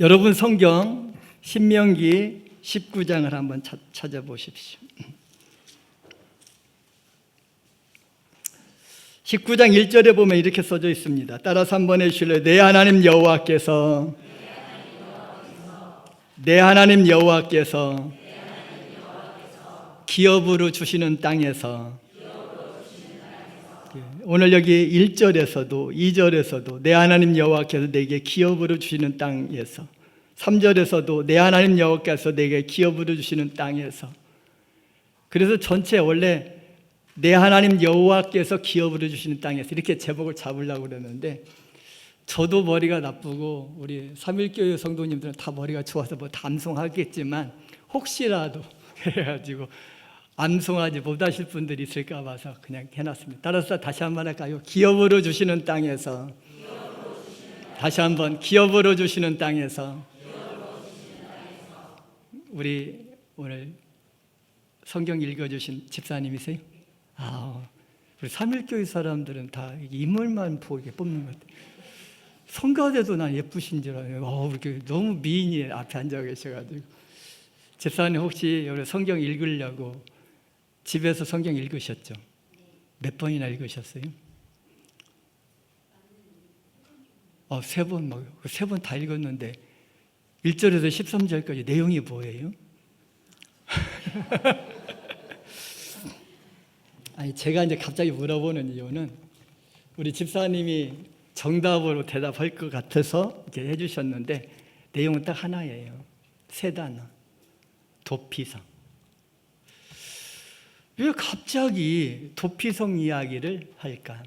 여러분 성경 신명기 19장을 한번 찾아보십시오. 19장 1절에 보면 이렇게 써져 있습니다. 따라서 한번 해주실래요? 내 하나님 여호와께서 기업으로 주시는 땅에서, 오늘 여기 1절에서도 2절에서도 내 하나님 여호와께서 내게 기업으로 주시는 땅에서, 3절에서도 내 하나님 여호와께서 내게 기업으로 주시는 땅에서. 그래서 전체 원래 내 하나님 여호와께서 기업으로 주시는 땅에서 이렇게 제목을 잡으려고 그러는데, 저도 머리가 나쁘고 우리 삼일교회 성도님들은 다 머리가 좋아서 뭐 암송하겠지만 혹시라도 해가지고 암송하지 못하실 분들이 있을까 봐서 그냥 해놨습니다. 따라서 다시 한번 할까요? 기업으로 주시는 땅에서. 다시 한번, 기업으로 주시는 땅에서. 우리 오늘 성경 읽어주신 집사님이세요? 우리 삼일교회 사람들은 다 인물만 보게 뽑는 것 같아요. 성가대도 난 예쁘신 줄 알아요. 이렇게 너무 미인이 앞에 앉아 계셔가지고. 집사님 혹시 여기 성경 읽으려고 집에서 성경 읽으셨죠? 몇 번이나 읽으셨어요? 3번, 3번 다 읽었는데 1절에서 13절까지 내용이 뭐예요? 아니, 제가 이제 갑자기 물어보는 이유는 우리 집사님이 정답으로 대답할 것 같아서 이렇게 해주셨는데, 내용은 딱 하나예요. 3단어. 도피성. 왜 갑자기 도피성 이야기를 할까?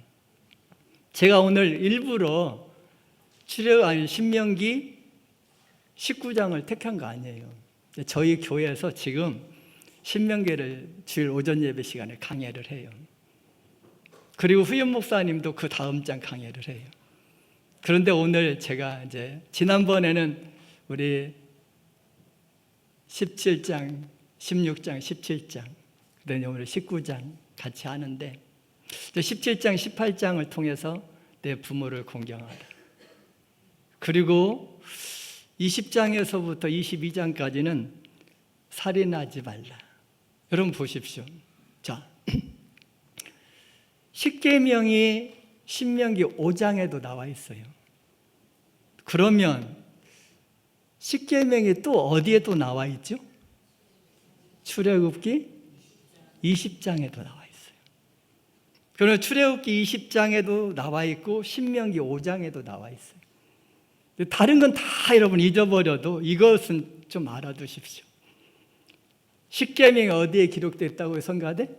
제가 오늘 일부러 신명기 19장을 택한 거 아니에요. 저희 교회에서 지금 신명기를 주일 오전 예배 시간에 강해를 해요. 그리고 후임 목사님도 그 다음 장 강해를 해요. 그런데 오늘 제가 이제 지난번에는 우리 17장, 16장, 17장, 그다음에 오늘 19장 같이 하는데, 17장, 18장을 통해서 내 부모를 공경하라. 그리고 20장에서부터 22장까지는 살인하지 말라. 여러분 보십시오. 자, 십계명이 신명기 5장에도 나와 있어요. 그러면 십계명이 또 어디에 또 나와 있죠? 출애굽기 20장에도 나와 있어요. 그러면 출애굽기 20장에도 나와 있고 신명기 5장에도 나와 있어요. 다른 건 다 여러분 잊어버려도 이것은 좀 알아두십시오. 십계명이 어디에 기록됐다고요, 성가대?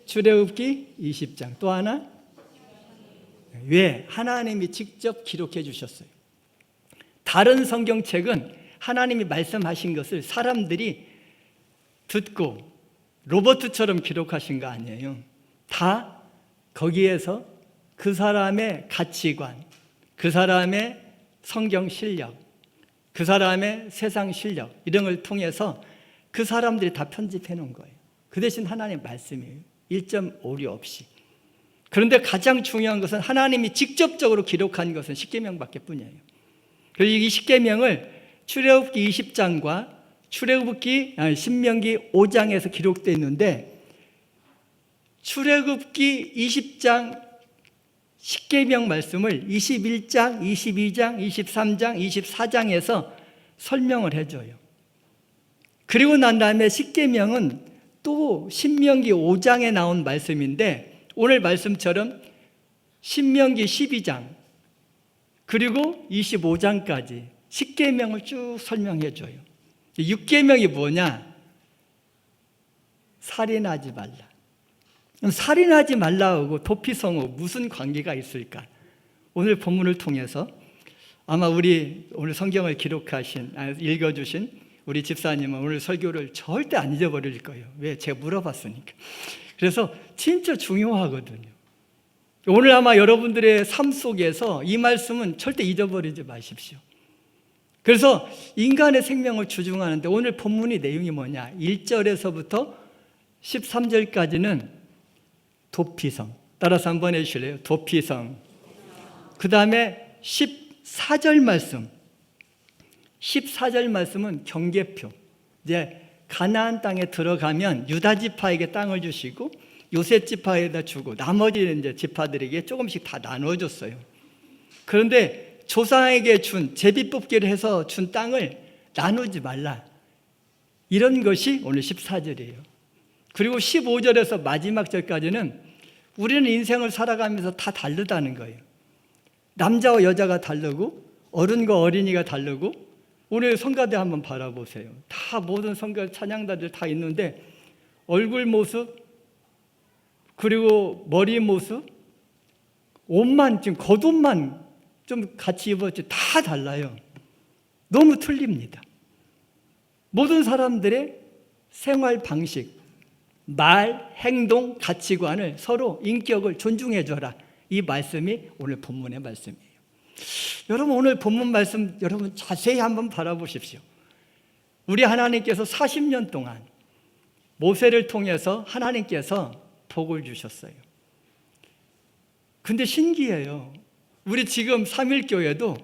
출애굽기 20장. 또 하나? 왜? 하나님이 직접 기록해 주셨어요. 다른 성경책은 하나님이 말씀하신 것을 사람들이 듣고 로버트처럼 기록하신 거 아니에요. 다 거기에서 그 사람의 가치관, 그 사람의 성경 실력, 그 사람의 세상 실력, 이런 걸 통해서 그 사람들이 다 편집해 놓은 거예요. 그 대신 하나님의 말씀이에요. 1.5리 없이. 그런데 가장 중요한 것은 하나님이 직접적으로 기록한 것은 십계명밖에 뿐이에요. 그래서 이 십계명을 출애굽기 20장과 신명기 5장에서 기록되어 있는데, 출애굽기 20장 십계명 말씀을 21장, 22장, 23장, 24장에서 설명을 해줘요. 그리고 난 다음에 십계명은 또 신명기 5장에 나온 말씀인데, 오늘 말씀처럼 신명기 12장 그리고 25장까지 십계명을 쭉 설명해 줘요. 6계명이 뭐냐? 살인하지 말라. 그럼 살인하지 말라고 도피성하고 무슨 관계가 있을까? 오늘 본문을 통해서 아마 우리 오늘 성경을 읽어주신 우리 집사님은 오늘 설교를 절대 안 잊어버릴 거예요. 왜? 제가 물어봤으니까. 그래서 진짜 중요하거든요. 오늘 아마 여러분들의 삶 속에서 이 말씀은 절대 잊어버리지 마십시오. 그래서 인간의 생명을 주중하는데 오늘 본문의 내용이 뭐냐? 1절에서부터 13절까지는 도피성. 따라서 한번 해주실래요? 도피성. 그 다음에 14절 말씀. 14절 말씀은 경계표. 이제 가나안 땅에 들어가면 유다 지파에게 땅을 주시고 요셉 지파에다 주고 나머지 이제 지파들에게 조금씩 다 나눠줬어요. 그런데 조상에게 준 제비 뽑기를 해서 준 땅을 나누지 말라. 이런 것이 오늘 14절이에요. 그리고 15절에서 마지막 절까지는 우리는 인생을 살아가면서 다 다르다는 거예요. 남자와 여자가 다르고 어른과 어린이가 다르고 오늘 성가대 한번 바라보세요. 다 모든 성가 찬양단들 다 있는데 얼굴 모습 그리고 머리 모습 옷만 지금 겉옷만 좀 같이 입었지 다 달라요. 너무 틀립니다. 모든 사람들의 생활 방식, 말, 행동, 가치관을 서로 인격을 존중해 줘라. 이 말씀이 오늘 본문의 말씀이에요. 여러분 오늘 본문 말씀 여러분 자세히 한번 바라보십시오. 우리 하나님께서 40년 동안 모세를 통해서 하나님께서 복을 주셨어요. 근데 신기해요. 우리 지금 삼일교회도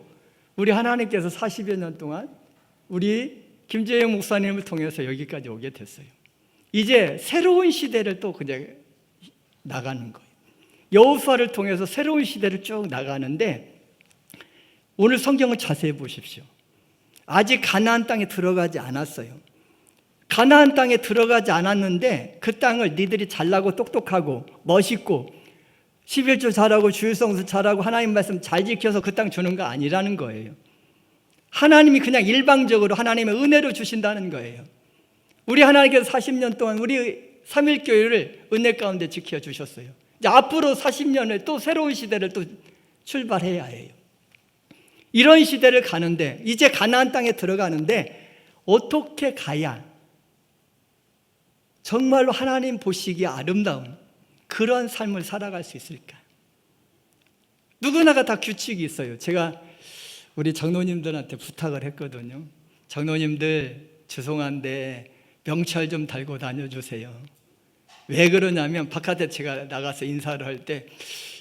우리 하나님께서 40여 년 동안 우리 김재영 목사님을 통해서 여기까지 오게 됐어요. 이제 새로운 시대를 또 그냥 나가는 거예요. 여호수아를 통해서 새로운 시대를 쭉 나가는데 오늘 성경을 자세히 보십시오. 아직 가나안 땅에 들어가지 않았어요. 가나안 땅에 들어가지 않았는데 그 땅을 니들이 잘나고 똑똑하고 멋있고 11조 잘하고 주일성수 잘하고 하나님 말씀 잘 지켜서 그 땅 주는 거 아니라는 거예요. 하나님이 그냥 일방적으로 하나님의 은혜로 주신다는 거예요. 우리 하나님께서 40년 동안 우리 삼일교회를 은혜 가운데 지켜주셨어요. 이제 앞으로 40년을 또 새로운 시대를 또 출발해야 해요. 이런 시대를 가는데 이제 가나안 땅에 들어가는데 어떻게 가야 정말로 하나님 보시기에 아름다운 그런 삶을 살아갈 수 있을까? 누구나가 다 규칙이 있어요. 제가 우리 장로님들한테 부탁을 했거든요. 장로님들 죄송한데 명찰 좀 달고 다녀주세요. 왜 그러냐면 바깥에 제가 나가서 인사를 할 때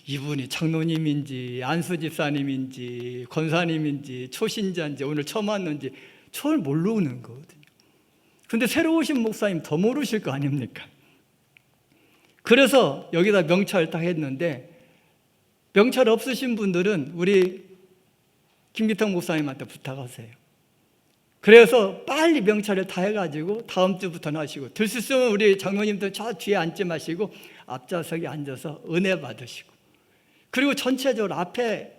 이분이 장로님인지 안수 집사님인지 권사님인지 초신자인지 오늘 처음 왔는지 저를 모르는 거거든요. 근데 새로 오신 목사님 더 모르실 거 아닙니까? 그래서 여기다 명찰 딱 했는데 명찰 없으신 분들은 우리 김기탁 목사님한테 부탁하세요. 그래서 빨리 명찰을 다 해가지고 다음 주부터는 하시고 들 수 있으면 우리 장로님들 저 뒤에 앉지 마시고 앞좌석에 앉아서 은혜 받으시고 그리고 전체적으로 앞에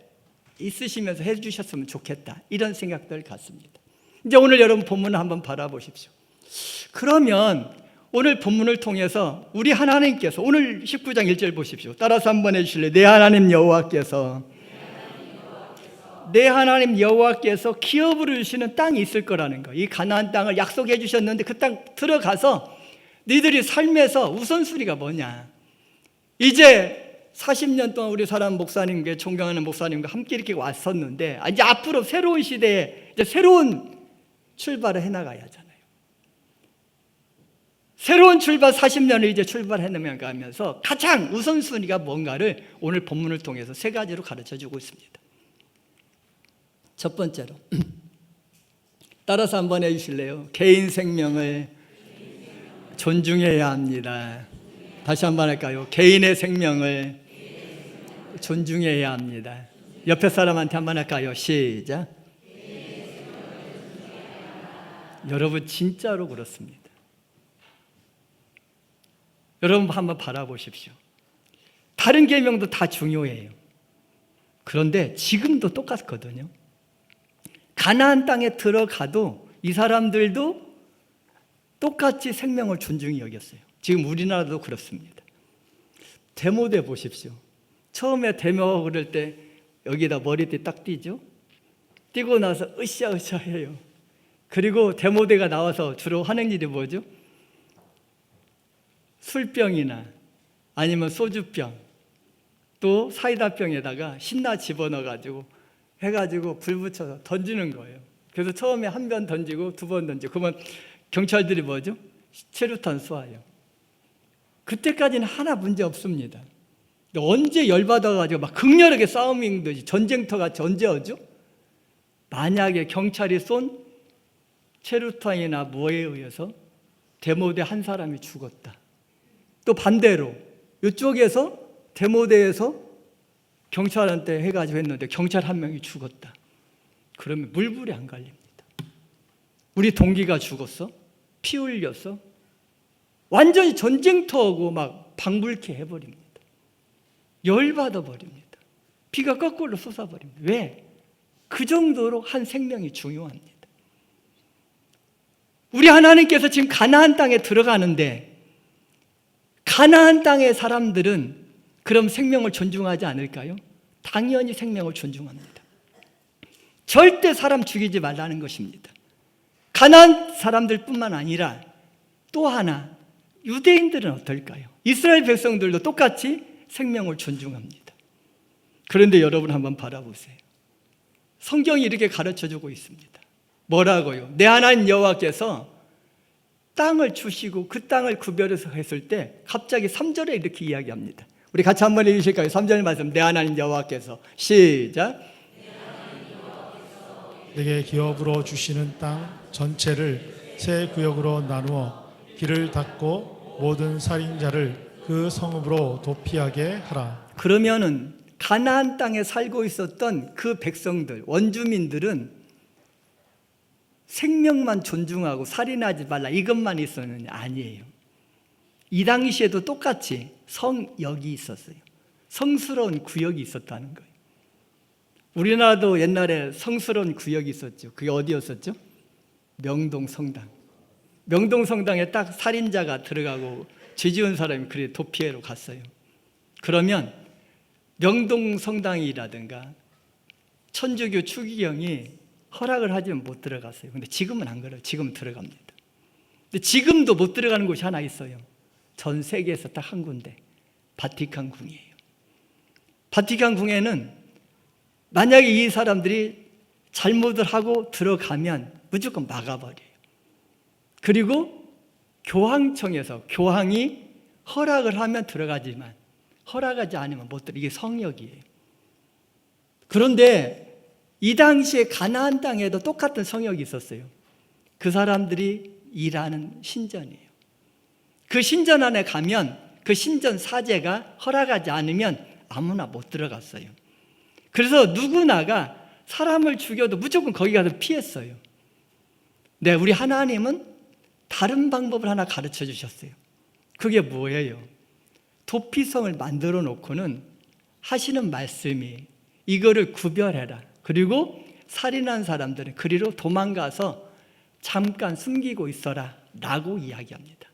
있으시면서 해주셨으면 좋겠다 이런 생각들 같습니다. 이제 오늘 여러분 본문을 한번 바라보십시오. 그러면 오늘 본문을 통해서 우리 하나님께서 오늘 19장 1절 보십시오. 따라서 한번 해주실래요? 내 하나님 여호와께서 내 하나님 여호와께서 기업으로 주시는 땅이 있을 거라는 거예요. 이 가나안 땅을 약속해 주셨는데 그 땅 들어가서 너희들이 삶에서 우선순위가 뭐냐? 이제 40년 동안 우리 사람 목사님과 존경하는 목사님과 함께 이렇게 왔었는데 이제 앞으로 새로운 시대에 이제 새로운 출발을 해나가야 하잖아요. 새로운 출발 40년을 이제 출발해 나가면서 가장 우선순위가 뭔가를 오늘 본문을 통해서 세 가지로 가르쳐주고 있습니다. 첫 번째로 따라서 한번 해주실래요? 개인 생명을 존중해야 합니다. 다시 한번 할까요? 개인의 생명을 존중해야 합니다. 옆에 사람한테 한번 할까요? 시작. 여러분 진짜로 그렇습니다. 여러분 한번 바라보십시오. 다른 계명도 다 중요해요. 그런데 지금도 똑같거든요. 가나안 땅에 들어가도 이 사람들도 똑같이 생명을 존중히 여겼어요. 지금 우리나라도 그렇습니다. 데모대 보십시오. 처음에 데모 그럴 때 여기다 머리띠 딱 띄죠. 띄고 나서 으쌰으쌰 해요. 그리고 데모대가 나와서 주로 하는 일이 뭐죠? 술병이나 아니면 소주병 또 사이다병에다가 신나 집어넣어가지고 해가지고 불 붙여서 던지는 거예요. 그래서 처음에 한 번 던지고 두 번 던지고 그러면 경찰들이 뭐죠? 체류탄 쏘아요. 그때까지는 하나 문제 없습니다. 언제 열받아가지고 막 극렬하게 싸움인 듯이 전쟁터 같이 언제 오죠? 만약에 경찰이 쏜 체루탄이나 뭐에 의해서 데모대 한 사람이 죽었다. 또 반대로 이쪽에서 데모대에서 경찰한테 해가지고 했는데 경찰 한 명이 죽었다. 그러면 물불에 안 갈립니다. 우리 동기가 죽었어? 피 흘렸어? 완전히 전쟁터하고 막 방불케 해버립니다. 열받아 버립니다. 피가 거꾸로 쏟아버립니다. 왜? 그 정도로 한 생명이 중요합니다. 우리 하나님께서 지금 가나안 땅에 들어가는데 가나안 땅의 사람들은 그럼 생명을 존중하지 않을까요? 당연히 생명을 존중합니다. 절대 사람 죽이지 말라는 것입니다. 가나안 사람들뿐만 아니라 또 하나 유대인들은 어떨까요? 이스라엘 백성들도 똑같이 생명을 존중합니다. 그런데 여러분 한번 바라보세요. 성경이 이렇게 가르쳐주고 있습니다. 뭐라고요? 내 하나님 여호와께서 땅을 주시고 그 땅을 구별해서 했을 때 갑자기 3절에 이렇게 이야기합니다. 우리 같이 한번 읽으실까요? 3절 말씀. 내 하나님 여호와께서 시작. 내게 기업으로 주시는 땅 전체를 세 구역으로 나누어 길을 닫고 모든 살인자를 그 성읍으로 도피하게 하라. 그러면은 가나안 땅에 살고 있었던 그 백성들, 원주민들은 생명만 존중하고 살인하지 말라 이것만 있었느냐? 아니에요. 이 당시에도 똑같이 성역이 있었어요. 성스러운 구역이 있었다는 거예요. 우리나라도 옛날에 성스러운 구역이 있었죠. 그게 어디였었죠? 명동성당. 명동성당에 딱 살인자가 들어가고 죄 지은 사람이 그래 도피해로 갔어요. 그러면 명동성당이라든가 천주교 추기경이 허락을 하지만 못 들어갔어요. 근데 지금은 안 그래요. 지금 들어갑니다. 근데 지금도 못 들어가는 곳이 하나 있어요. 전 세계에서 딱 한 군데. 바티칸 궁이에요. 바티칸 궁에는 만약에 이 사람들이 잘못을 하고 들어가면 무조건 막아버려요. 그리고 교황청에서 교황이 허락을 하면 들어가지만 허락하지 않으면 못 들어가요. 이게 성역이에요. 그런데 이 당시에 가나안 땅에도 똑같은 성역이 있었어요. 그 사람들이 일하는 신전이에요. 그 신전 안에 가면 그 신전 사제가 허락하지 않으면 아무나 못 들어갔어요. 그래서 누구나가 사람을 죽여도 무조건 거기 가서 피했어요. 네, 우리 하나님은 다른 방법을 하나 가르쳐 주셨어요. 그게 뭐예요? 도피성을 만들어 놓고는 하시는 말씀이 이거를 구별해라. 그리고 살인한 사람들은 그리로 도망가서 잠깐 숨기고 있어라 라고 이야기합니다.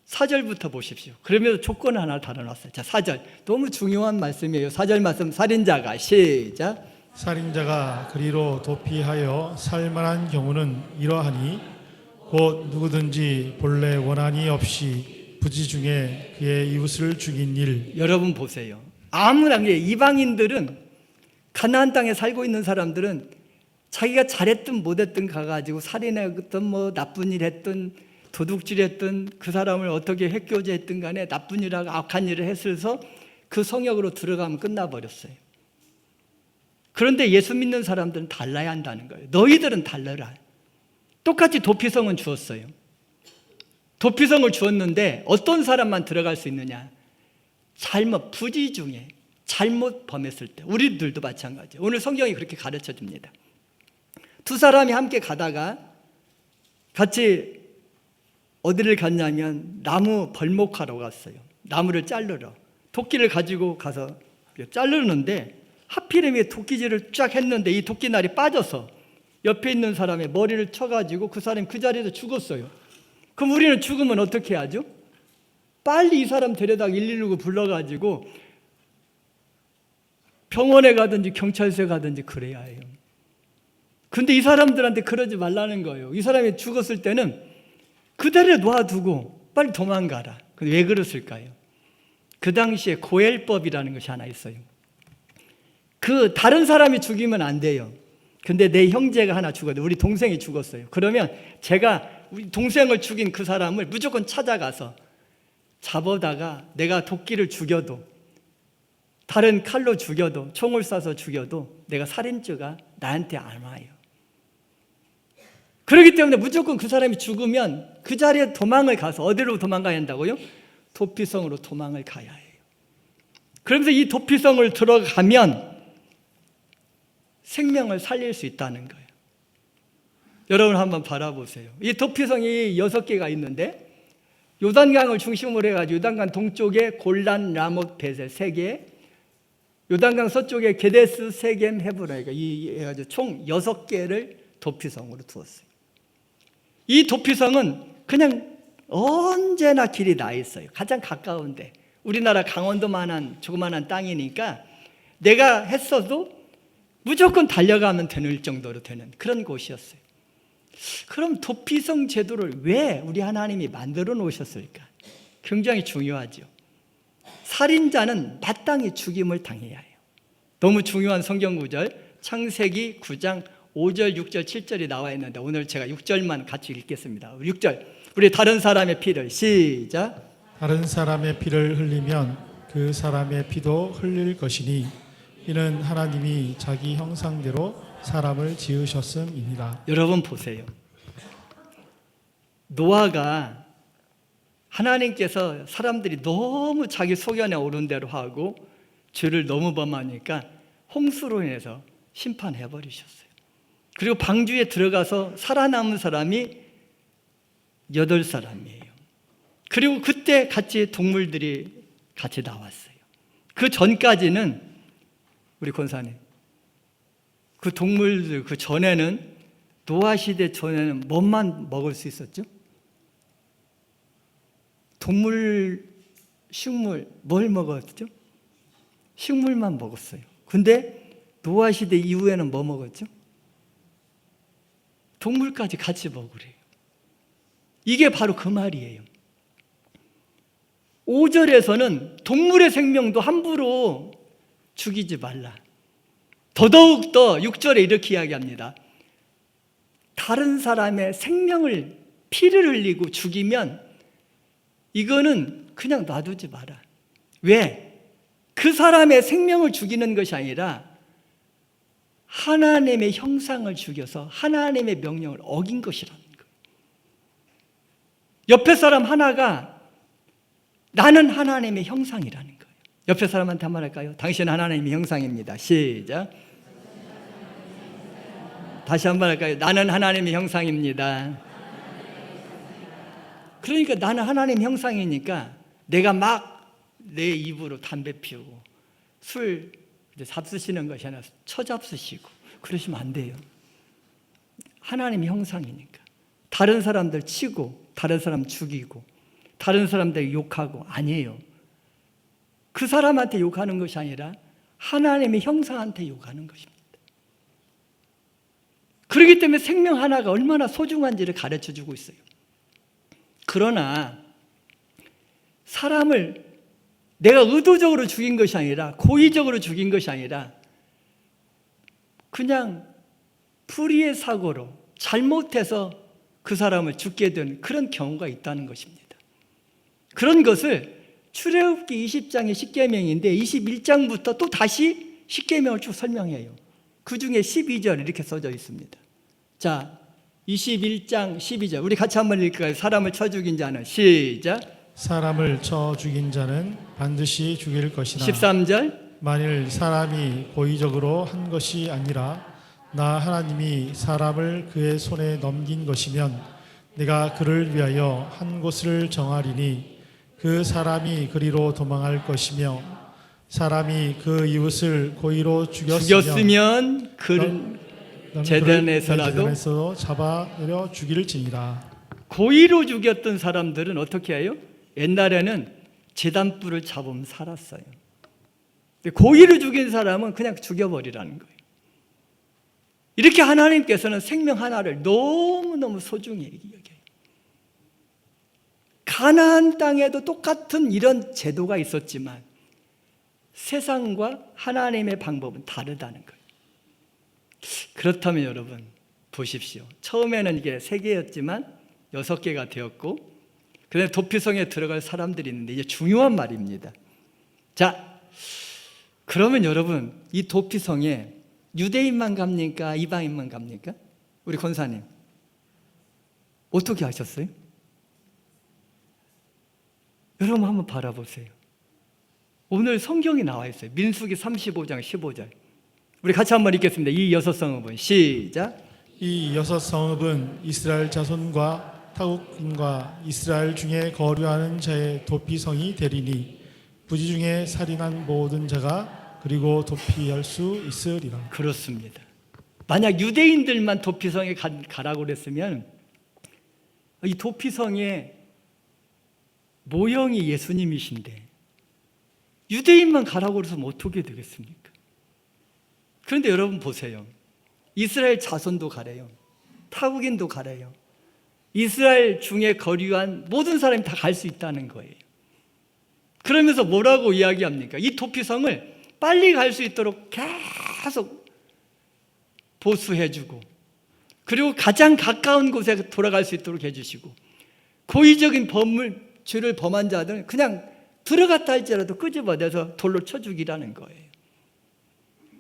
4절부터 보십시오. 그러면서 조건을 하나 달아놨어요. 자, 4절 너무 중요한 말씀이에요. 4절 말씀. 살인자가 시작. 살인자가 그리로 도피하여 살만한 경우는 이러하니 곧 누구든지 본래 원한이 없이 부지 중에 그의 이웃을 죽인 일. 여러분 보세요. 아무나 이방인들은 가나안 땅에 살고 있는 사람들은 자기가 잘했든 못했든 가가지고 살인했든 뭐 나쁜 일 했든 도둑질했든 그 사람을 어떻게 핵교제했든 간에 나쁜 일하고 악한 일을 했어서 그 성역으로 들어가면 끝나버렸어요. 그런데 예수 믿는 사람들은 달라야 한다는 거예요. 너희들은 달라라. 똑같이 도피성은 주었어요. 도피성을 주었는데 어떤 사람만 들어갈 수 있느냐? 부지 중에 잘못 범했을 때. 우리들도 마찬가지예요. 오늘 성경이 그렇게 가르쳐 줍니다. 두 사람이 함께 가다가 같이 어디를 갔냐면 나무 벌목하러 갔어요. 나무를 자르러. 도끼를 가지고 가서 자르는데 하필이면 도끼질을 쫙 했는데 이 도끼날이 빠져서 옆에 있는 사람의 머리를 쳐가지고 그 사람이 그 자리에서 죽었어요. 그럼 우리는 죽으면 어떻게 하죠? 빨리 이 사람 데려다가 119 불러가지고 병원에 가든지 경찰서에 가든지 그래야 해요. 근데 이 사람들한테 그러지 말라는 거예요. 이 사람이 죽었을 때는 그대로 놔두고 빨리 도망가라. 근데 왜 그랬을까요? 그 당시에 고엘법이라는 것이 하나 있어요. 그 다른 사람이 죽이면 안 돼요. 근데 내 형제가 하나 죽었어요. 우리 동생이 죽었어요. 그러면 제가 우리 동생을 죽인 그 사람을 무조건 찾아가서 잡아다가 내가 도끼를 죽여도 다른 칼로 죽여도 총을 쏴서 죽여도 내가 살인죄가 나한테 안 와요. 그렇기 때문에 무조건 그 사람이 죽으면 그 자리에 도망을 가서 어디로 도망가야 한다고요? 도피성으로 도망을 가야 해요. 그러면서 이 도피성을 들어가면 생명을 살릴 수 있다는 거예요. 여러분 한번 바라보세요. 이 도피성이 6개가 있는데 요단강을 중심으로 해가지고 요단강 동쪽에 골란, 라못, 베셀 3개, 요단강 서쪽에 게데스, 세겜, 헤브론, 이 해가지고 총 6개를 도피성으로 두었어요. 이 도피성은 그냥 언제나 길이 나 있어요. 가장 가까운데 우리나라 강원도만한 조그만한 땅이니까 내가 했어도 무조건 달려가면 되는 정도로 되는 그런 곳이었어요. 그럼 도피성 제도를 왜 우리 하나님이 만들어 놓으셨을까? 굉장히 중요하죠. 살인자는 마땅히 죽임을 당해야 해요. 너무 중요한 성경 구절 창세기 9장 5절, 6절, 7절이 나와 있는데 오늘 제가 6절만 같이 읽겠습니다. 6절 우리 다른 사람의 피를 시작. 다른 사람의 피를 흘리면 그 사람의 피도 흘릴 것이니 이는 하나님이 자기 형상대로 사람을 지으셨음이니라. 여러분 보세요. 노아가 하나님께서 사람들이 너무 자기 소견에 오른 대로 하고 죄를 너무 범하니까 홍수로 인해서 심판해버리셨어요. 그리고 방주에 들어가서 살아남은 사람이 8사람이에요. 그리고 그때 같이 동물들이 같이 나왔어요. 그 전까지는 우리 권사님 그 동물들 그 전에는 노아 시대 전에는 뭐만 먹을 수 있었죠? 동물, 식물 뭘 먹었죠? 식물만 먹었어요. 근데 노아 시대 이후에는 뭐 먹었죠? 동물까지 같이 먹으래요. 이게 바로 그 말이에요. 5절에서는 동물의 생명도 함부로 죽이지 말라. 더더욱더 6절에 이렇게 이야기합니다. 다른 사람의 생명을 피를 흘리고 죽이면 이거는 그냥 놔두지 마라. 왜? 그 사람의 생명을 죽이는 것이 아니라 하나님의 형상을 죽여서 하나님의 명령을 어긴 것이라는 거예요. 옆에 사람 하나가 나는 하나님의 형상이라는 거예요. 옆에 사람한테 한 말 할까요? 당신은 하나님의 형상입니다. 시작. 다시 한 번 할까요? 나는 하나님의 형상입니다. 그러니까 나는 하나님 형상이니까 내가 막 내 입으로 담배 피우고 술 잡수시는 것이 아니라 처잡수시고 그러시면 안 돼요. 하나님의 형상이니까 다른 사람들 치고 다른 사람 죽이고 다른 사람들 욕하고 아니에요. 그 사람한테 욕하는 것이 아니라 하나님의 형상한테 욕하는 것입니다. 그렇기 때문에 생명 하나가 얼마나 소중한지를 가르쳐주고 있어요. 그러나 사람을 내가 의도적으로 죽인 것이 아니라 고의적으로 죽인 것이 아니라 그냥 불의의 사고로 잘못해서 그 사람을 죽게 된 그런 경우가 있다는 것입니다. 그런 것을 출애굽기 20장의 십계명인데 21장부터 또 다시 십계명을 쭉 설명해요. 그 중에 12절 이렇게 써져 있습니다. 자, 21장 12절 우리 같이 한번 읽을까요? 사람을 쳐 죽인 자는 시작. 사람을 쳐 죽인 자는 반드시 죽일 것이나 13절 만일 사람이 고의적으로 한 것이 아니라 나 하나님이 사람을 그의 손에 넘긴 것이면 내가 그를 위하여 한 곳을 정하리니 그 사람이 그리로 도망할 것이며 사람이 그 이웃을 고의로 죽였으면 그를 제단에서라도 잡아내려 죽일지니라. 고의로 죽였던 사람들은 어떻게 해요? 옛날에는 제단불을 잡으면 살았어요. 고의로 죽인 사람은 그냥 죽여버리라는 거예요. 이렇게 하나님께서는 생명 하나를 너무너무 소중히 여겨요. 가나안 땅에도 똑같은 이런 제도가 있었지만 세상과 하나님의 방법은 다르다는 거예요. 그렇다면 여러분 보십시오. 처음에는 이게 3개였지만 6개가 되었고 그다음에 도피성에 들어갈 사람들이 있는데 이제 중요한 말입니다. 자, 그러면 여러분 이 도피성에 유대인만 갑니까? 이방인만 갑니까? 우리 권사님 어떻게 하셨어요? 여러분 한번 바라보세요. 오늘 성경이 나와 있어요. 민수기 35장 15절. 우리 같이 한번 읽겠습니다. 이 여섯 성읍은 시작. 이 여섯 성읍은 이스라엘 자손과 타국인과 이스라엘 중에 거류하는 자의 도피성이 되리니 부지 중에 살인한 모든 자가 그리고 도피할 수 있으리라. 그렇습니다. 만약 유대인들만 도피성에 가라고 그랬으면 이 도피성의 모형이 예수님이신데 유대인만 가라고 그래서 어떻게 되겠습니까? 그런데 여러분 보세요. 이스라엘 자손도 가래요. 타국인도 가래요. 이스라엘 중에 거류한 모든 사람이 다 갈 수 있다는 거예요. 그러면서 뭐라고 이야기합니까? 이 도피성을 빨리 갈 수 있도록 계속 보수해주고, 그리고 가장 가까운 곳에 돌아갈 수 있도록 해주시고, 고의적인 죄를 범한 자들은 그냥 들어갔다 할지라도 끄집어내서 돌로 쳐 죽이라는 거예요.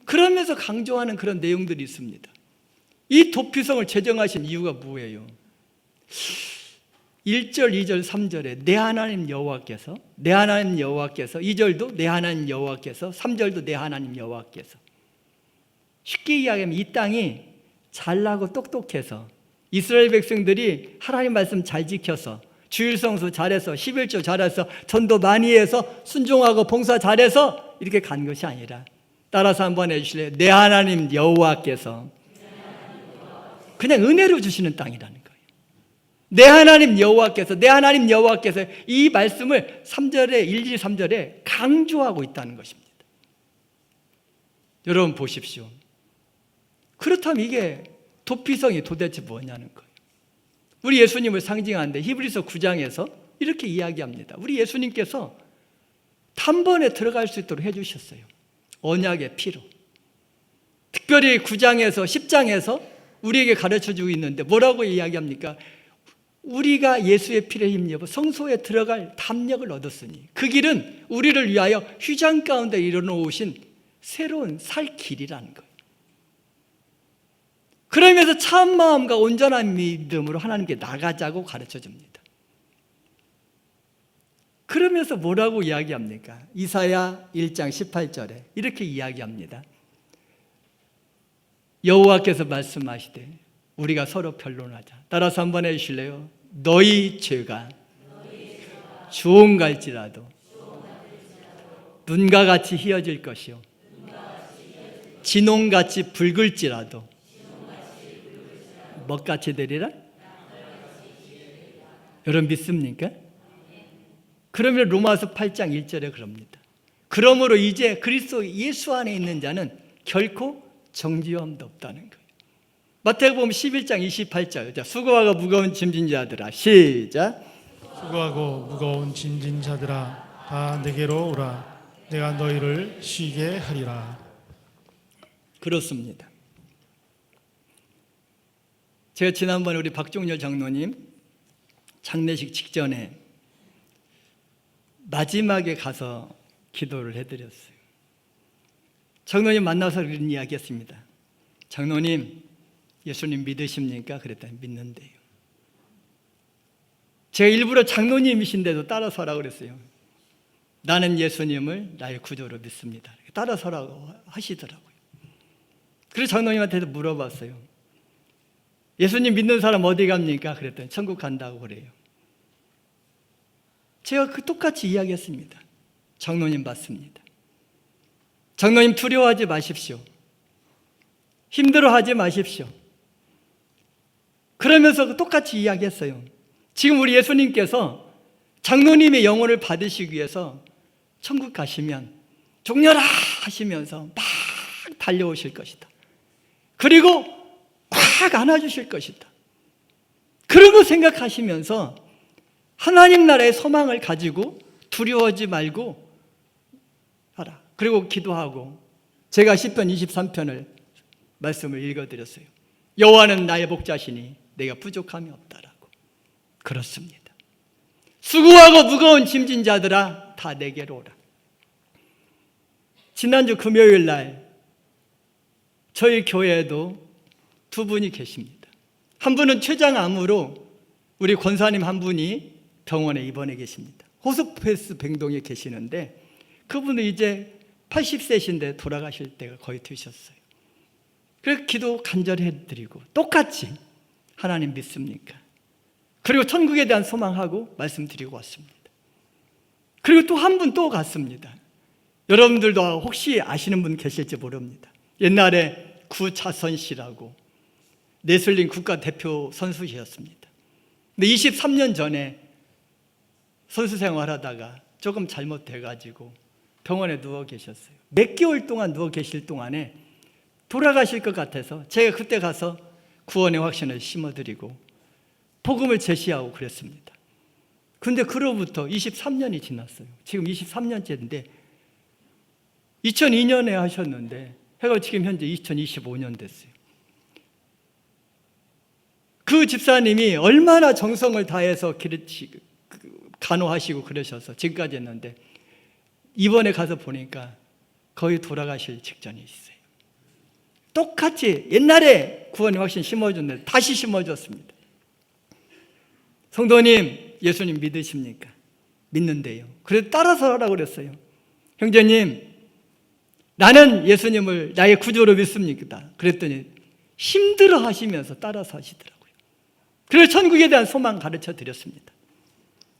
그러면서 강조하는 그런 내용들이 있습니다. 이 도피성을 제정하신 이유가 뭐예요? 1절, 2절, 3절에 내 하나님 여호와께서, 내 하나님 여호와께서, 2절도 내 하나님 여호와께서, 3절도 내 하나님 여호와께서. 쉽게 이야기하면 이 땅이 잘나고 똑똑해서 이스라엘 백성들이 하나님 말씀 잘 지켜서 주일성수 잘해서 11조 잘해서 전도 많이 해서 순종하고 봉사 잘해서 이렇게 간 것이 아니라, 따라서 한번 해주실래요? 내 하나님 여호와께서 그냥 은혜로 주시는 땅이라는 거예요. 내 하나님 여호와께서, 내 하나님 여호와께서 이 말씀을 3절에 1, 2, 3절에 강조하고 있다는 것입니다. 여러분 보십시오. 그렇다면 이게 도피성이 도대체 뭐냐는 거예요. 우리 예수님을 상징하는데 히브리서 9장에서 이렇게 이야기합니다. 우리 예수님께서 단번에 들어갈 수 있도록 해주셨어요. 언약의 피로. 특별히 9장에서 10장에서 우리에게 가르쳐주고 있는데 뭐라고 이야기합니까? 우리가 예수의 피를 힘입어 성소에 들어갈 담력을 얻었으니 그 길은 우리를 위하여 휘장 가운데 이뤄놓으신 새로운 살 길이라는 거예요. 그러면서 참 마음과 온전한 믿음으로 하나님께 나가자고 가르쳐줍니다. 그러면서 뭐라고 이야기합니까? 이사야 1장 18절에 이렇게 이야기합니다. 여호와께서 말씀하시되 우리가 서로 변론하자. 따라서 한번 해주실래요? 너희 죄가 주홍갈지라도 눈과 같이 희어질 것이요 진홍같이 붉을지라도 먹같이 되리라? 여러분 믿습니까? 그러면 로마서 8장 1절에 그럽니다. 그러므로 이제 그리스도 예수 안에 있는 자는 결코 정죄함도 없다는 거예요. 마태복음 11장 28절. 자, 수고하고 무거운 짐진 자들아 시작. 수고하고 무거운 짐진 자들아 다 내게로 오라. 내가 너희를 쉬게 하리라. 그렇습니다. 제가 지난번에 우리 박종렬 장로님 장례식 직전에 마지막에 가서 기도를 해드렸어요. 장로님 만나서 이런 이야기 했습니다. 장로님, 예수님 믿으십니까? 그랬더니 믿는데요. 제가 일부러 장로님이신데도 따라서라고 그랬어요. 나는 예수님을 나의 구조로 믿습니다. 따라서라고 하시더라고요. 그래서 장로님한테도 물어봤어요. 예수님 믿는 사람 어디 갑니까? 그랬더니 천국 간다고 그래요. 제가 똑같이 이야기했습니다. 장로님 받습니다. 장로님 두려워하지 마십시오. 힘들어하지 마십시오. 그러면서 똑같이 이야기했어요. 지금 우리 예수님께서 장로님의 영혼을 받으시기 위해서 천국 가시면 종려라 하시면서 막 달려오실 것이다. 그리고 꽉 안아주실 것이다. 그런 거 생각하시면서 하나님 나라의 소망을 가지고 두려워하지 말고 하라. 그리고 기도하고 제가 시편 23편을 말씀을 읽어드렸어요. 여호와는 나의 목자시니 내가 부족함이 없다라고. 그렇습니다. 수고하고 무거운 짐진 자들아 다 내게로 오라. 지난주 금요일 날 저희 교회에도 두 분이 계십니다. 한 분은 췌장암으로 우리 권사님 한 분이 병원에 입원해 계십니다. 호스피스 병동에 계시는데 그분은 이제 80세신데 돌아가실 때가 거의 되셨어요. 그래서 기도 간절히 해드리고 똑같이 하나님 믿습니까? 그리고 천국에 대한 소망하고 말씀드리고 왔습니다. 그리고 또 한 분 또 갔습니다. 여러분들도 혹시 아시는 분 계실지 모릅니다. 옛날에 구차선 씨라고 레슬링 국가대표 선수셨습니다. 근데 23년 전에 선수 생활하다가 조금 잘못돼가지고 병원에 누워 계셨어요. 몇 개월 동안 누워 계실 동안에 돌아가실 것 같아서 제가 그때 가서 구원의 확신을 심어드리고 복음을 제시하고 그랬습니다. 근데 그로부터 23년이 지났어요. 지금 23년째인데 2002년에 하셨는데 해가 지금 현재 2025년 됐어요. 그 집사님이 얼마나 정성을 다해서 간호하시고 그러셔서 지금까지 했는데 이번에 가서 보니까 거의 돌아가실 직전에 있어요. 똑같이 옛날에 구원의 확신 심어줬는데 다시 심어줬습니다. 성도님, 예수님 믿으십니까? 믿는데요. 그래도 따라서 하라고 그랬어요. 형제님, 나는 예수님을 나의 구주로 믿습니까? 그랬더니 힘들어 하시면서 따라서 하시더라고요. 그래서 천국에 대한 소망 가르쳐 드렸습니다.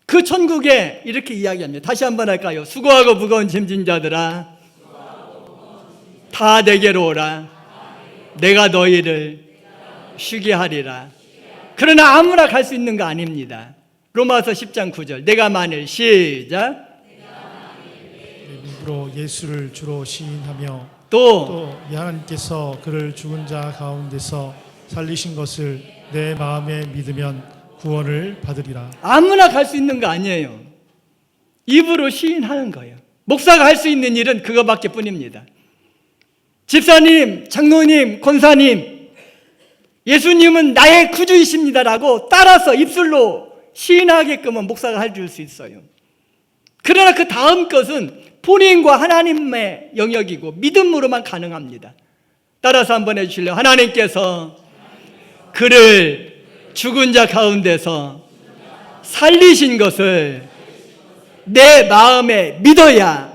그 천국에 이렇게 이야기합니다. 다시 한번 할까요? 수고하고 무거운 짐진 자들아 다 내게로 오라. 내가 너희를 쉬게 하리라. 그러나 아무나 갈 수 있는 거 아닙니다. 로마서 10장 9절 내가 만일 시작 입으로 예수를 주로 시인하며 또 하나님께서 그를 죽은 자 가운데서 살리신 것을 내 마음에 믿으면 구원을 받으리라. 아무나 갈 수 있는 거 아니에요. 입으로 시인하는 거예요. 목사가 할 수 있는 일은 그거밖에 뿐입니다. 집사님, 장로님, 권사님, 예수님은 나의 구주이십니다라고 따라서 입술로 시인하게끔은 목사가 해줄 수 있어요. 그러나 그 다음 것은 본인과 하나님의 영역이고 믿음으로만 가능합니다. 따라서 한번 해주실래요? 하나님께서 그를 죽은 자 가운데서 살리신 것을 내 마음에 믿어야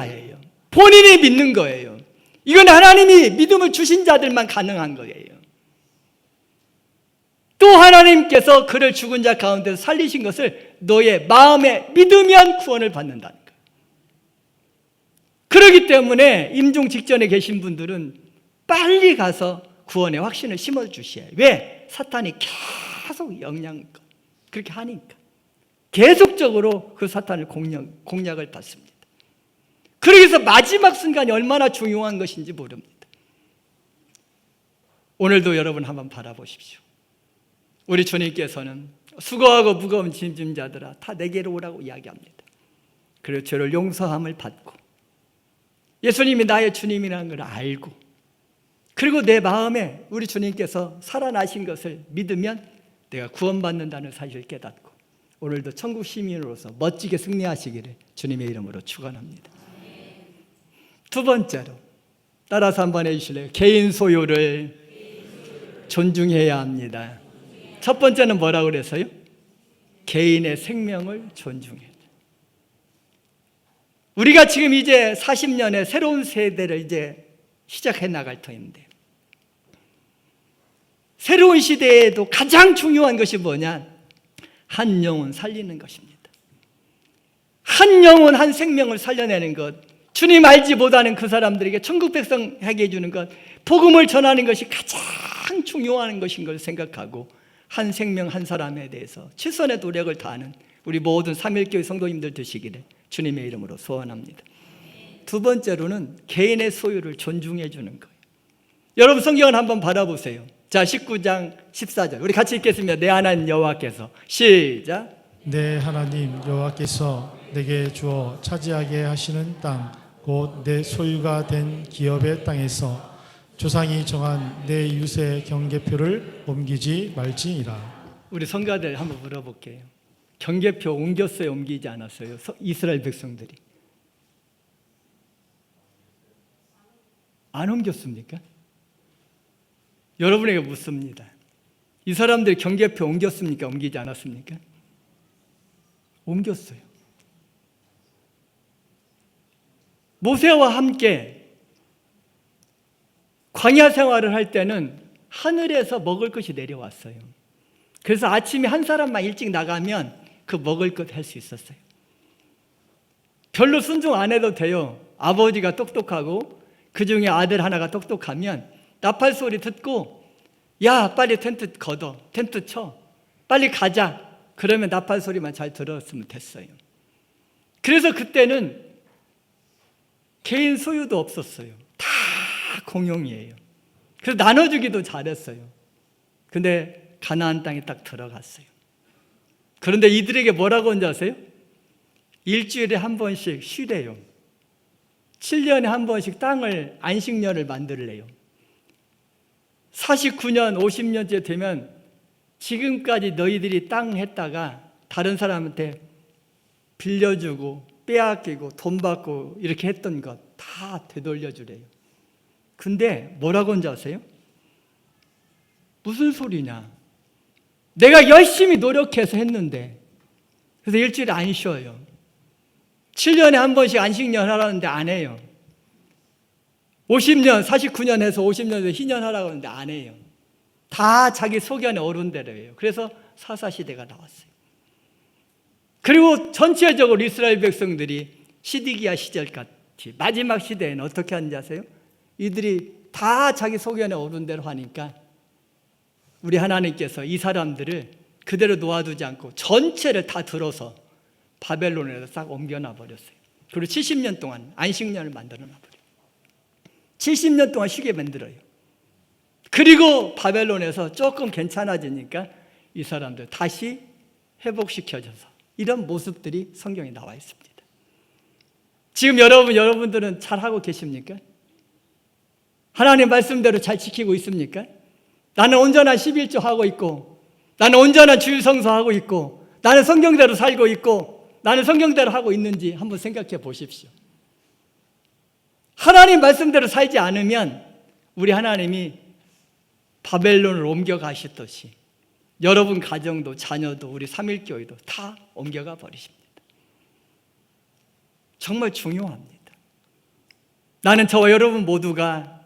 해요. 본인이 믿는 거예요. 이건 하나님이 믿음을 주신 자들만 가능한 거예요. 또 하나님께서 그를 죽은 자 가운데서 살리신 것을 너의 마음에 믿으면 구원을 받는다는 거예요. 그렇기 때문에 임종 직전에 계신 분들은 빨리 가서 구원의 확신을 심어주셔야 해요. 왜? 사탄이 계속 그렇게 하니까 계속적으로 그 사탄을 공략을 받습니다. 그래서 마지막 순간이 얼마나 중요한 것인지 모릅니다. 오늘도 여러분 한번 바라보십시오. 우리 주님께서는 수고하고 무거운 짐진 자들아 다 내게로 오라고 이야기합니다. 그리고 죄를 용서함을 받고 예수님이 나의 주님이라는 걸 알고 그리고 내 마음에 우리 주님께서 살아나신 것을 믿으면 내가 구원받는다는 사실을 깨닫고 오늘도 천국 시민으로서 멋지게 승리하시기를 주님의 이름으로 축원합니다. 두 번째로 따라서 한번 해주실래요? 개인 소유를 존중해야 합니다. 첫 번째는 뭐라고 그랬어요? 개인의 생명을 존중해야 돼. 우리가 지금 이제 40년의 새로운 세대를 이제 시작해 나갈 터인데 새로운 시대에도 가장 중요한 것이 뭐냐? 한 영혼 살리는 것입니다. 한 영혼 한 생명을 살려내는 것, 주님 알지 못하는 그 사람들에게 천국 백성 하게 해주는 것, 복음을 전하는 것이 가장 중요한 것인 걸 생각하고 한 생명 한 사람에 대해서 최선의 노력을 다하는 우리 모든 삼일교회 성도님들 되시기를 주님의 이름으로 소원합니다. 두 번째로는 개인의 소유를 존중해 주는 거예요. 여러분 성경을 한번 바라보세요. 자, 19장 14절 우리 같이 읽겠습니다. 내 하나님 여호와께서 시작 내 하나님 여호와께서 내게 주어 차지하게 하시는 땅 곧 내 소유가 된 기업의 땅에서 조상이 정한 내 이웃의 경계표를 옮기지 말지니라. 우리 성가들 한번 물어볼게요. 경계표 옮겼어요? 옮기지 않았어요? 이스라엘 백성들이 안 옮겼습니까? 여러분에게 묻습니다. 이 사람들이 경계표 옮겼습니까? 옮기지 않았습니까? 옮겼어요. 모세와 함께 광야 생활을 할 때는 하늘에서 먹을 것이 내려왔어요. 그래서 아침에 한 사람만 일찍 나가면 그 먹을 것 할 수 있었어요. 별로 순종 안 해도 돼요. 아버지가 똑똑하고 그 중에 아들 하나가 똑똑하면 나팔 소리 듣고 야 빨리 텐트 걷어, 텐트 쳐, 빨리 가자. 그러면 나팔 소리만 잘 들었으면 됐어요. 그래서 그때는 개인 소유도 없었어요. 다 공용이에요. 그래서 나눠주기도 잘했어요. 근데 가나안 땅에 딱 들어갔어요. 그런데 이들에게 뭐라고 한지 아세요? 일주일에 한 번씩 쉬래요. 7년에 한 번씩 땅을 안식년을 만들래요. 49년, 50년째 되면 지금까지 너희들이 땅 했다가 다른 사람한테 빌려주고 빼앗기고 돈 받고 이렇게 했던 것 다 되돌려주래요. 근데 뭐라고 한지 아세요? 무슨 소리냐? 내가 열심히 노력해서 했는데 그래서 일주일에 안 쉬어요. 7년에 한 번씩 안식년 하라는데 안 해요. 50년, 49년 해서 50년에서 희년 하라고 하는데 안 해요. 다 자기 소견에 오른 대로 해요. 그래서 사사시대가 나왔어요. 그리고 전체적으로 이스라엘 백성들이 시디기야 시절같이 마지막 시대에는 어떻게 하는지 아세요? 이들이 다 자기 소견에 오른 대로 하니까 우리 하나님께서 이 사람들을 그대로 놓아두지 않고 전체를 다 들어서 바벨론에서 싹 옮겨놔 버렸어요. 그리고 70년 동안 안식년을 만들어 놔버려요. 70년 동안 쉬게 만들어요. 그리고 바벨론에서 조금 괜찮아지니까 이 사람들 다시 회복시켜줘서 이런 모습들이 성경에 나와 있습니다. 지금 여러분들은 잘하고 계십니까? 하나님 말씀대로 잘 지키고 있습니까? 나는 온전한 11조 하고 있고, 나는 온전한 주일 성수하고 있고, 나는 성경대로 살고 있고, 나는 성경대로 하고 있는지 한번 생각해 보십시오. 하나님 말씀대로 살지 않으면 우리 하나님이 바벨론을 옮겨가시듯이 여러분 가정도 자녀도 우리 삼일교회도 다 옮겨가 버리십니다. 정말 중요합니다. 나는 저와 여러분 모두가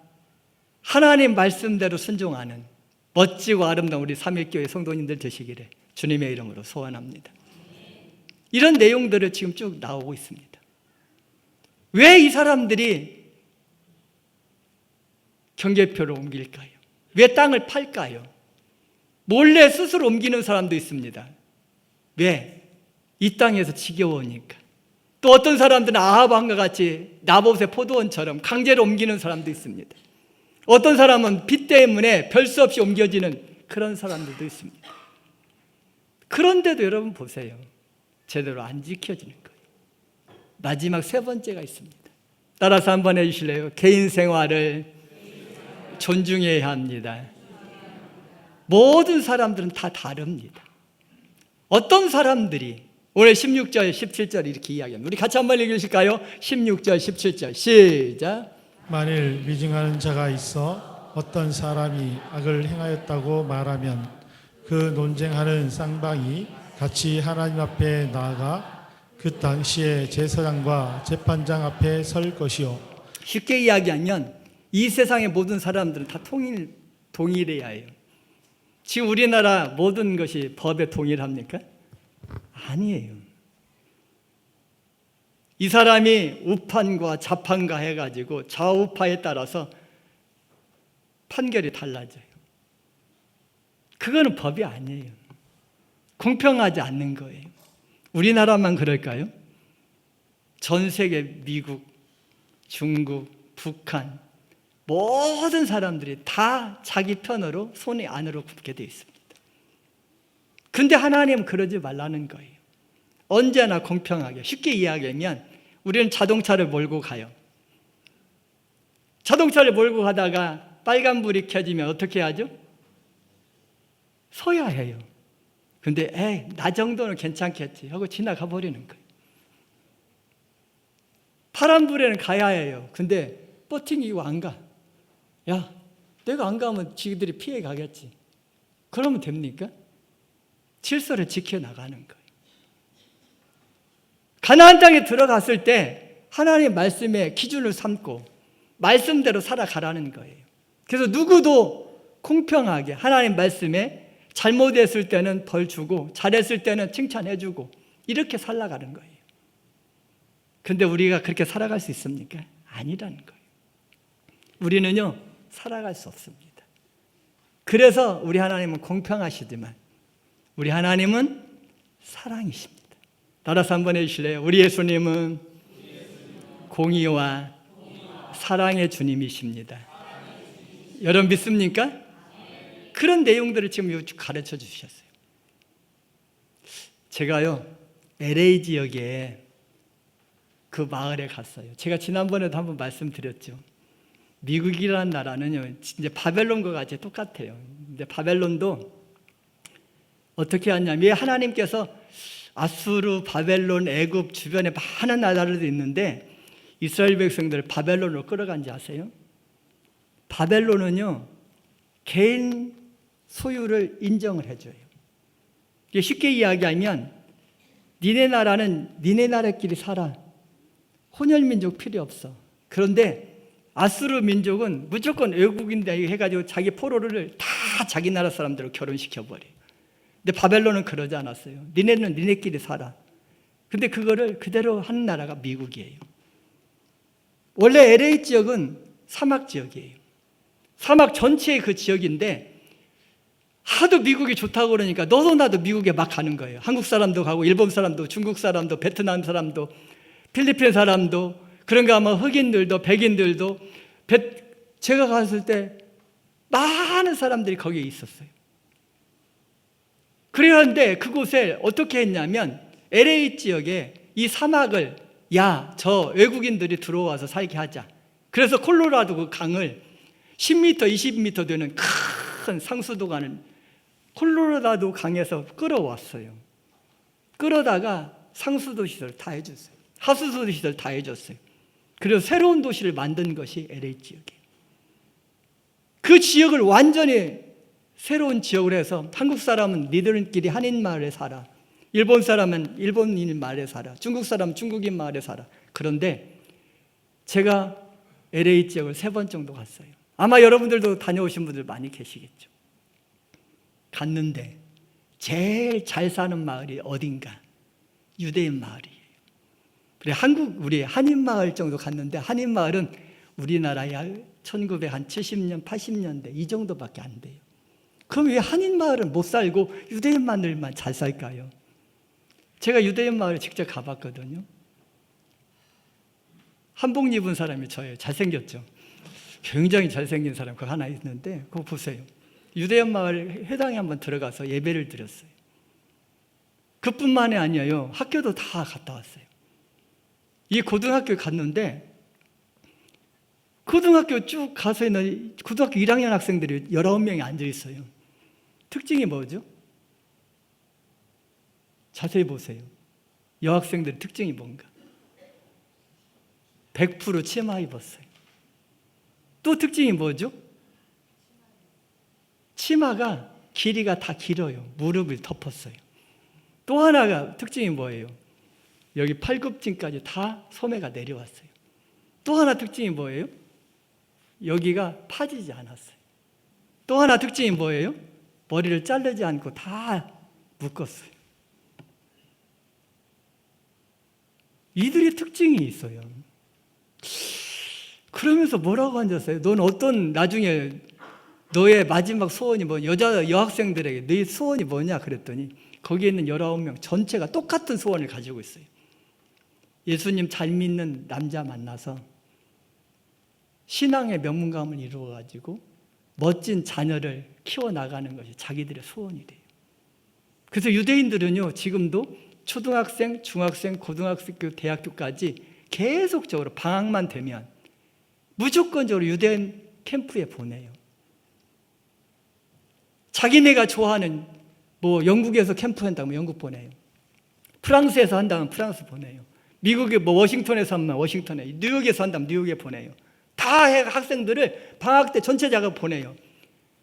하나님 말씀대로 순종하는 멋지고 아름다운 우리 삼일교회 성도님들 되시기를 주님의 이름으로 소원합니다. 이런 내용들을 지금 쭉 나오고 있습니다. 왜 이 사람들이 경계표를 옮길까요? 왜 땅을 팔까요? 몰래 스스로 옮기는 사람도 있습니다. 왜? 이 땅에서 지겨우니까. 또 어떤 사람들은 아합왕과 같이 나봇의 포도원처럼 강제로 옮기는 사람도 있습니다. 어떤 사람은 빚 때문에 별 수 없이 옮겨지는 그런 사람들도 있습니다. 그런데도 여러분 보세요. 제대로 안 지켜지는 거예요. 마지막 세 번째가 있습니다. 따라서 한번 해주실래요? 개인 생활을 존중해야 합니다. 모든 사람들은 다 다릅니다. 어떤 사람들이 오늘 16절, 17절 이렇게 이야기합니다. 우리 같이 한번 읽으실까요? 16절, 17절 시작. 만일 위증하는 자가 있어 어떤 사람이 악을 행하였다고 말하면 그 논쟁하는 쌍방이 같이 하나님 앞에 나아가 그 당시에 제사장과 재판장 앞에 설 것이요. 쉽게 이야기하면 이 세상의 모든 사람들은 다 동일해야 해요. 지금 우리나라 모든 것이 법에 동일합니까? 아니에요. 이 사람이 우판과 좌판과 해가지고 좌우파에 따라서 판결이 달라져요. 그거는 법이 아니에요. 공평하지 않는 거예요. 우리나라만 그럴까요? 전 세계 미국, 중국, 북한 모든 사람들이 다 자기 편으로 손이 안으로 굽게 되어 있습니다. 근데 하나님은 그러지 말라는 거예요. 언제나 공평하게. 쉽게 이야기하면 우리는 자동차를 몰고 가요. 자동차를 몰고 가다가 빨간불이 켜지면 어떻게 하죠? 서야 해요. 근데 나 정도는 괜찮겠지 하고 지나가 버리는 거예요. 파란불에는 가야 해요. 근데 버팅이고 안 가. 야, 내가 안 가면 지들이 피해 가겠지. 그러면 됩니까? 질서를 지켜나가는 거예요. 가나안 땅에 들어갔을 때 하나님의 말씀에 기준을 삼고 말씀대로 살아가라는 거예요. 그래서 누구도 공평하게 하나님 말씀에 잘못했을 때는 벌 주고 잘했을 때는 칭찬해 주고 이렇게 살아가는 거예요. 근데 우리가 그렇게 살아갈 수 있습니까? 아니라는 거예요. 우리는요, 살아갈 수 없습니다. 그래서 우리 하나님은 공평하시지만 우리 하나님은 사랑이십니다. 따라서 한번 해주실래요? 우리 예수님은 공의와 사랑의 주님이십니다. 여러분 믿습니까? 그런 내용들을 지금 가르쳐 주셨어요. 제가요, LA 지역에 그 마을에 갔어요. 제가 지난번에도 한번 말씀드렸죠. 미국이라는 나라는요, 이제 바벨론과 같이 똑같아요. 근데 바벨론도 어떻게 하냐면 하나님께서 아수르, 바벨론, 애굽 주변에 많은 나라들도 있는데 이스라엘 백성들을 바벨론으로 끌어간지 아세요? 바벨론은요, 개인 소유를 인정을 해줘요. 쉽게 이야기하면 니네 나라는 니네 나라끼리 살아. 혼혈민족 필요 없어. 그런데 아수르 민족은 무조건 외국인들 해가지고 자기 포로를 다 자기 나라 사람들로 결혼시켜버려요. 근데 바벨론은 그러지 않았어요. 니네는 니네끼리 살아. 근데 그거를 그대로 하는 나라가 미국이에요. 원래 LA 지역은 사막 지역이에요. 사막 전체의 그 지역인데 하도 미국이 좋다고 그러니까 너도 나도 미국에 막 가는 거예요. 한국 사람도 가고 일본 사람도 중국 사람도 베트남 사람도 필리핀 사람도 그런가 하면 흑인들도 백인들도 제가 갔을 때 많은 사람들이 거기에 있었어요. 그랬는데 그곳에 어떻게 했냐면 LA 지역에 이 사막을 저 외국인들이 들어와서 살게 하자. 그래서 콜로라도 그 강을 10m, 20m 되는 큰 상수도가는 콜로라도 강에서 끌어왔어요. 끌어다가 상수도 시설 다 해줬어요. 하수도 시설 다 해줬어요. 그래서 새로운 도시를 만든 것이 LA 지역이에요. 그 지역을 완전히 새로운 지역으로 해서 한국 사람은 니들끼리 한인 마을에 살아. 일본 사람은 일본인 마을에 살아. 중국 사람은 중국인 마을에 살아. 그런데 제가 LA 지역을 3번 정도 갔어요. 아마 여러분들도 다녀오신 분들 많이 계시겠죠. 갔는데 제일 잘 사는 마을이 어딘가? 유대인 마을이에요. 그래 우리 한인 마을 정도 갔는데 한인 마을은 우리나라에 1970년, 80년대 이 정도밖에 안 돼요. 그럼 왜 한인 마을은 못 살고 유대인 마을만 잘 살까요? 제가 유대인 마을에 직접 가봤거든요. 한복 입은 사람이 저예요. 잘생겼죠. 굉장히 잘생긴 사람 그 하나 있는데 그거 보세요. 유대인 마을 회당에 한번 들어가서 예배를 드렸어요. 그뿐만이 아니에요. 학교도 다 갔다 왔어요. 이 고등학교 갔는데 고등학교 쭉 가서 있는 고등학교 1학년 학생들이 19명이 앉아 있어요. 특징이 뭐죠? 자세히 보세요. 여학생들의 특징이 뭔가? 100% 치마 입었어요. 또 특징이 뭐죠? 치마가 길이가 다 길어요. 무릎을 덮었어요. 또 하나가 특징이 뭐예요? 여기 팔굽증까지 다 소매가 내려왔어요. 또 하나 특징이 뭐예요? 여기가 파지지 않았어요. 또 하나 특징이 뭐예요? 머리를 자르지 않고 다 묶었어요. 이들의 특징이 있어요. 그러면서 뭐라고 앉았어요? 넌 나중에 너의 마지막 소원이 여학생들에게 너의 소원이 뭐냐? 그랬더니 거기에 있는 19명 전체가 똑같은 소원을 가지고 있어요. 예수님 잘 믿는 남자 만나서 신앙의 명문감을 이루어가지고 멋진 자녀를 키워나가는 것이 자기들의 소원이래요. 그래서 유대인들은요, 지금도 초등학생, 중학생, 고등학생, 대학교까지 계속적으로 방학만 되면 무조건적으로 유대인 캠프에 보내요. 자기네가 좋아하는 영국에서 캠프 한다면 영국 보내요. 프랑스에서 한다면 프랑스 보내요. 미국의 워싱턴에서 하면 워싱턴에, 뉴욕에서 한다면 뉴욕에 보내요. 다 학생들을 방학 때 전체 작업 보내요.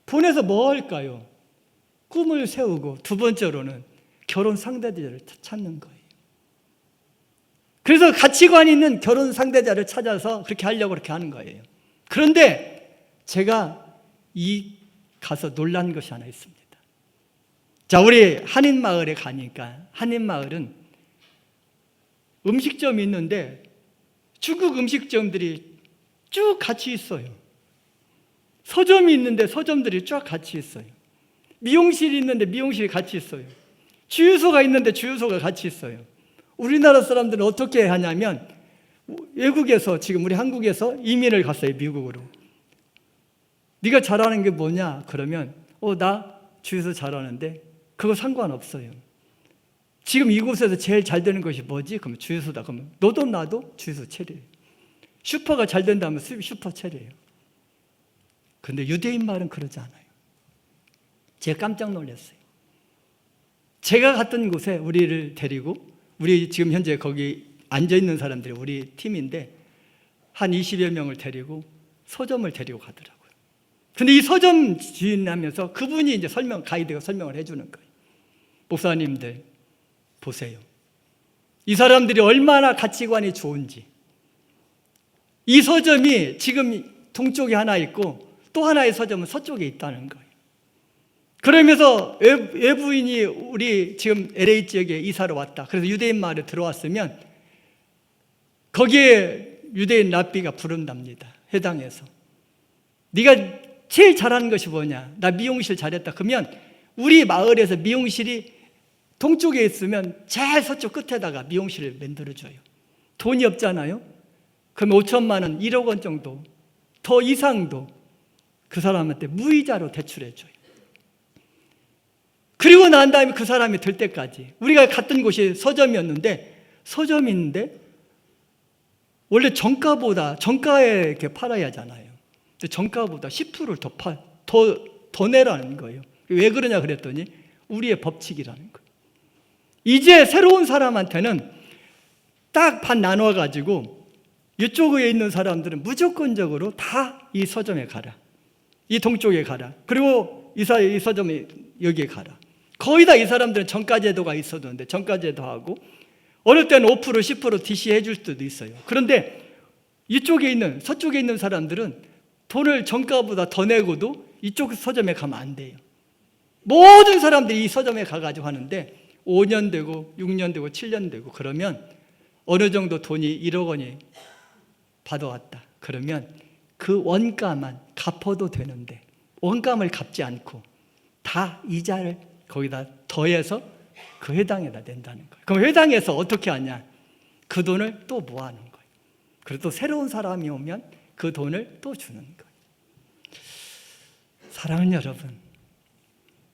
보내서 뭐 할까요? 꿈을 세우고 두 번째로는 결혼 상대자를 찾는 거예요. 그래서 가치관이 있는 결혼 상대자를 찾아서 그렇게 하려고 그렇게 하는 거예요. 그런데 제가 가서 놀란 것이 하나 있습니다. 자, 우리 한인마을에 가니까 한인마을은 음식점이 있는데 중국 음식점들이 쭉 같이 있어요. 서점이 있는데 서점들이 쭉 같이 있어요. 미용실이 있는데 미용실이 같이 있어요. 주유소가 있는데 주유소가 같이 있어요. 우리나라 사람들은 어떻게 하냐면 외국에서 지금 우리 한국에서 이민을 갔어요. 미국으로. 네가 잘하는 게 뭐냐? 그러면 나 주유소 잘하는데 그거 상관없어요. 지금 이곳에서 제일 잘 되는 것이 뭐지? 그러면 주유소다. 그러면 너도 나도 주유소 차려요. 슈퍼가 잘 된다면 슈퍼 차려요. 그런데 유대인 말은 그러지 않아요. 제가 깜짝 놀랐어요. 제가 갔던 곳에 우리를 데리고 우리 지금 현재 거기 앉아있는 사람들이 우리 팀인데 한 20여 명을 데리고 서점을 데리고 가더라고요. 근데 이 서점 주인하면서 그분이 이제 가이드가 설명을 해주는 거예요. 목사님들 보세요. 이 사람들이 얼마나 가치관이 좋은지. 이 서점이 지금 동쪽에 하나 있고 또 하나의 서점은 서쪽에 있다는 거예요. 그러면서 외부인이 우리 지금 LA 지역에 이사를 왔다. 그래서 유대인 마을에 들어왔으면 거기에 유대인 랍비가 부른답니다. 회당에서. 네가 제일 잘하는 것이 뭐냐? 나 미용실 잘했다. 그러면 우리 마을에서 미용실이 동쪽에 있으면 제일 서쪽 끝에다가 미용실을 만들어줘요. 돈이 없잖아요. 그럼 5천만 원, 1억 원 정도, 더 이상도 그 사람한테 무이자로 대출해줘요. 그리고 난 다음에 그 사람이 될 때까지 우리가 갔던 곳이 서점이었는데 서점이 있는데 원래 정가에 이렇게 팔아야 하잖아요. 근데 정가보다 10%를 더 내라는 거예요. 왜 그러냐 그랬더니 우리의 법칙이라는 거예요. 이제 새로운 사람한테는 딱 반 나눠가지고 이쪽에 있는 사람들은 무조건적으로 다 이 서점에 가라. 이 동쪽에 가라. 그리고 이 서점에 여기에 가라. 거의 다 이 사람들은 정가제도가 있었는데 정가제도 하고 어느 때는 5% 10% DC 해줄 수도 있어요. 그런데 이쪽에 있는 서쪽에 있는 사람들은 돈을 정가보다 더 내고도 이쪽 서점에 가면 안 돼요. 모든 사람들이 이 서점에 가가지고 하는데 5년 되고 6년 되고 7년 되고 그러면 어느 정도 돈이 1억 원이 받아왔다. 그러면 그 원가만 갚아도 되는데 원가를 갚지 않고 다 이자를 거기다 더해서 그 회당에다 낸다는 거예요. 그럼 회당에서 어떻게 하냐? 그 돈을 또 모아놓은 거예요. 그리고 또 새로운 사람이 오면 그 돈을 또 주는 거예요. 사랑하는 여러분,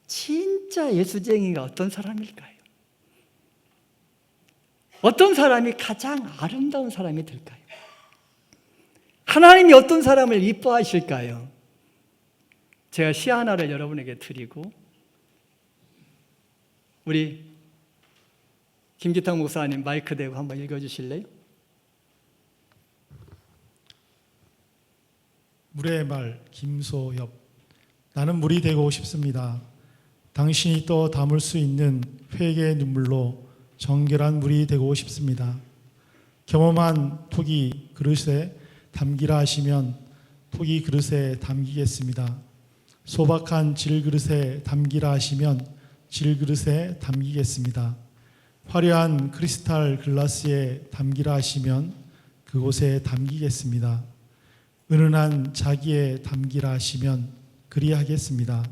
진짜 예수쟁이가 어떤 사람일까요? 어떤 사람이 가장 아름다운 사람이 될까요? 하나님이 어떤 사람을 이뻐하실까요? 제가 시 하나를 여러분에게 드리고 우리 김기탁 목사님 마이크 대고 한번 읽어주실래요? 물의 말 김소엽. 나는 물이 되고 싶습니다. 당신이 또 담을 수 있는 회개의 눈물로 정결한 물이 되고 싶습니다. 경험한 톡이 그릇에 담기라 하시면 톡이 그릇에 담기겠습니다. 소박한 질그릇에 담기라 하시면 질그릇에 담기겠습니다. 화려한 크리스탈 글라스에 담기라 하시면 그곳에 담기겠습니다. 은은한 자기에 담기라 하시면 그리하겠습니다.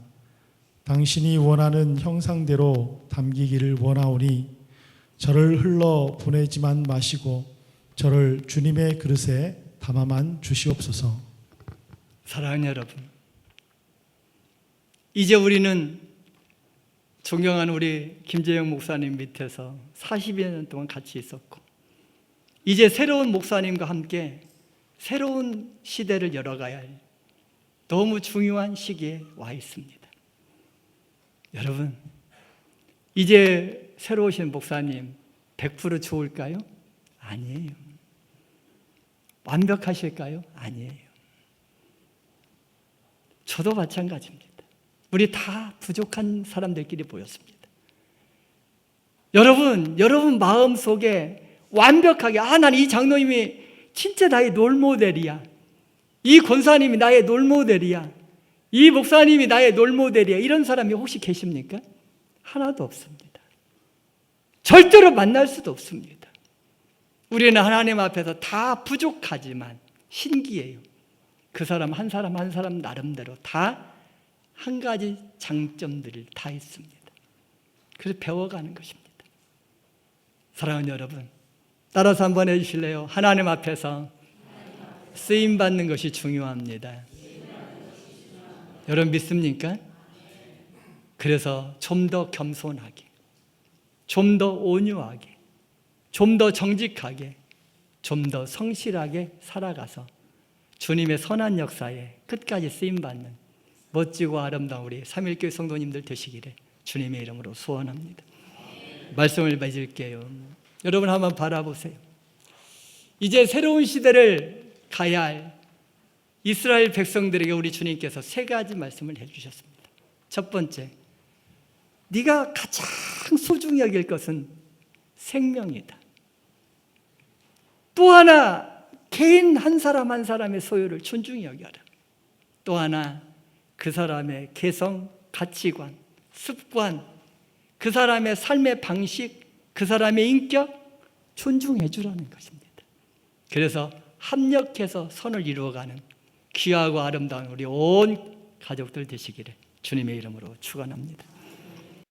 당신이 원하는 형상대로 담기기를 원하오니 저를 흘러 보내지만 마시고 저를 주님의 그릇에 담아만 주시옵소서. 사랑하는 여러분, 이제 우리는 존경하는 우리 김재영 목사님 밑에서 40여 년 동안 같이 있었고 이제 새로운 목사님과 함께 새로운 시대를 열어가야 할 너무 중요한 시기에 와 있습니다. 여러분, 이제 새로 오신 목사님 100% 좋을까요? 아니에요. 완벽하실까요? 아니에요. 저도 마찬가지입니다. 우리 다 부족한 사람들끼리 보였습니다. 여러분 마음속에 완벽하게 난 이 장로님이 진짜 나의 롤모델이야. 이 권사님이 나의 롤모델이야. 이 목사님이 나의 롤모델이야. 이런 사람이 혹시 계십니까? 하나도 없습니다. 절대로 만날 수도 없습니다. 우리는 하나님 앞에서 다 부족하지만 신기해요. 그 사람 한 사람 나름대로 다 한 가지 장점들이 다 있습니다. 그래서 배워가는 것입니다. 사랑하는 여러분, 따라서 한번 해주실래요? 하나님 앞에서 쓰임받는 것이 중요합니다. 여러분 믿습니까? 그래서 좀 더 겸손하게, 좀 더 온유하게, 좀 더 정직하게, 좀 더 성실하게 살아가서 주님의 선한 역사에 끝까지 쓰임받는 멋지고 아름다운 우리 삼일교회 성도님들 되시기를 주님의 이름으로 소원합니다. 말씀을 맺을게요. 여러분 한번 바라보세요. 이제 새로운 시대를 가야 할 이스라엘 백성들에게 우리 주님께서 세 가지 말씀을 해주셨습니다. 첫 번째, 네가 가장 소중히 여길 것은 생명이다. 또 하나, 개인 한 사람 한 사람의 소유를 존중히 여겨라. 또 하나, 그 사람의 개성, 가치관, 습관, 그 사람의 삶의 방식, 그 사람의 인격 존중해 주라는 것입니다. 그래서 합력해서 선을 이루어가는 귀하고 아름다운 우리 온 가족들 되시기를 주님의 이름으로 축원합니다.